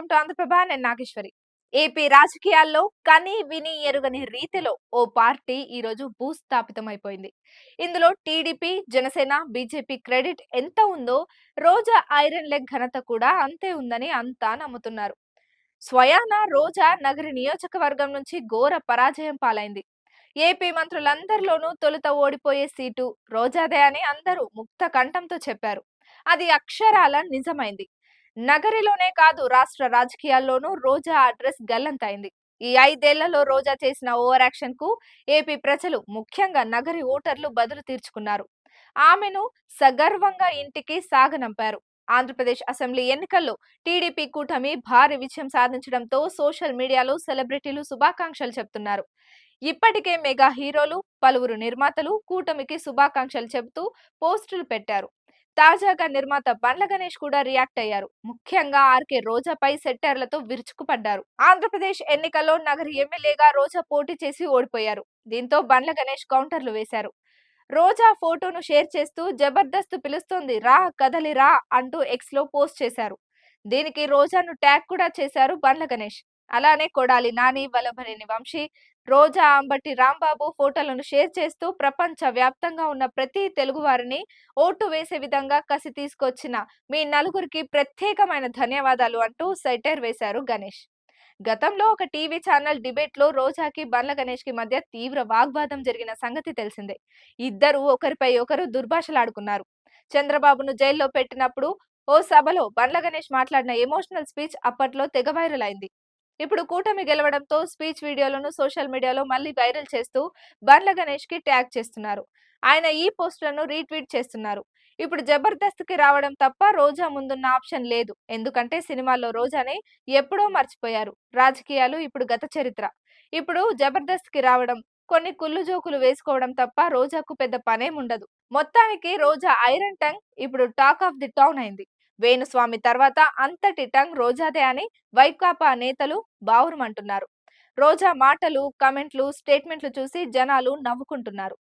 Welcome to Andhraprabha. నేను Nageswari. AP రాజకీయాల్లో కని విని ఎరుగని రీతిలో ఓ పార్టీ ఈరోజు భూస్థాపితమైపోయింది. ఇందులో టీడీపీ, జనసేన, బీజేపీ క్రెడిట్ ఎంత ఉందో రోజా ఐరన్ లెగ్ ఘనత కూడా అంతే ఉందని అంతా నమ్ముతున్నారు. స్వయాన రోజా నగరి నియోజకవర్గం నుంచి ఘోర పరాజయం పాలైంది. ఏపీ మంత్రులందరిలోనూ తొలుత ఓడిపోయే సీటు రోజాదే అని అందరూ ముక్త కంఠంతో చెప్పారు. అది అక్షరాల నిజమైంది. నగరిలోనే కాదు, రాష్ట్ర రాజకీయాల్లోనూ రోజా అడ్రస్ గల్లంతైంది. ఈ 5 ఏళ్లలో రోజా చేసిన ఓవర్ యాక్షన్ కు ఏపీ ప్రజలు, ముఖ్యంగా నగరి ఓటర్లు బదులు తీర్చుకున్నారు. ఆమెను సగర్వంగా ఇంటికి సాగనంపారు. ఆంధ్రప్రదేశ్ అసెంబ్లీ ఎన్నికల్లో టీడీపీ కూటమి భారీ విజయం సాధించడంతో సోషల్ మీడియాలో సెలబ్రిటీలు శుభాకాంక్షలు చెప్తున్నారు. ఇప్పటికే మెగా హీరోలు, పలువురు నిర్మాతలు కూటమికి శుభాకాంక్షలు చెబుతూ పోస్టులు పెట్టారు. తాజాగా నిర్మాత బండ్ల గణేష్ కూడా రియాక్ట్ అయ్యారు. ముఖ్యంగా ఆర్కే రోజాపై సెట్టర్లతో విరుచుకుపడ్డారు. ఆంధ్రప్రదేశ్ ఎన్నికల్లో నగరి ఎమ్మెల్యేగా రోజా పోటీ చేసి ఓడిపోయారు. దీంతో బండ్ల గణేష్ కౌంటర్లు వేశారు. రోజా ఫోటోను షేర్ చేస్తూ జబర్దస్త్ పిలుస్తోంది, రా కదలి రా అంటూ ఎక్స్ లో పోస్ట్ చేశారు. దీనికి రోజాను ట్యాగ్ కూడా చేశారు బండ్ల గణేష్. అలానే కొడాలి నాని, వల్లభనేని వంశీ, రోజా, అంబటి రాంబాబు ఫోటోలను షేర్ చేస్తూ ప్రపంచ వ్యాప్తంగా ఉన్న ప్రతి తెలుగు వారిని ఓటు వేసే విధంగా కసి తీసుకొచ్చిన మీ నలుగురికి ప్రత్యేకమైన ధన్యవాదాలు అంటూ సెటైర్ వేశారు గణేష్. గతంలో ఒక టీవీ ఛానల్ డిబేట్ లో రోజాకి బండ్ల గణేష్ కి మధ్య తీవ్ర వాగ్వాదం జరిగిన సంగతి తెలిసిందే. ఇద్దరు ఒకరిపై ఒకరు దుర్భాషలాడుకున్నారు. చంద్రబాబును జైల్లో పెట్టినప్పుడు ఓ సభలో బండ్ల గణేష్ మాట్లాడిన ఎమోషనల్ స్పీచ్ అప్పట్లో తెగ వైరల్ అయింది. ఇప్పుడు కూటమి గెలవడంతో స్పీచ్ వీడియోలను సోషల్ మీడియాలో మళ్ళీ వైరల్ చేస్తూ బండ్ల గణేష్ కి ట్యాగ్ చేస్తున్నారు. ఆయన ఈ పోస్టులను రీట్వీట్ చేస్తున్నారు. ఇప్పుడు జబర్దస్త్ కి రావడం తప్ప రోజా ముందున్న ఆప్షన్ లేదు. ఎందుకంటే సినిమాల్లో రోజానే ఎప్పుడో మర్చిపోయారు. రాజకీయాలు ఇప్పుడు గత చరిత్ర. ఇప్పుడు జబర్దస్త్ కి రావడం, కొన్ని కుళ్ళు జోకులు వేసుకోవడం తప్ప రోజాకు పెద్ద పనేముండదు. మొత్తానికి రోజా ఐరన్ టంగ్ ఇప్పుడు టాక్ ఆఫ్ ది టౌన్ అయింది. వేణుస్వామి తర్వాత అంతటి టంగ్ రోజాదే అని వైకాపా నేతలు బావురుమంటున్నారు. రోజా మాటలు, కమెంట్లు, స్టేట్మెంట్లు చూసి జనాలు నవ్వుకుంటున్నారు.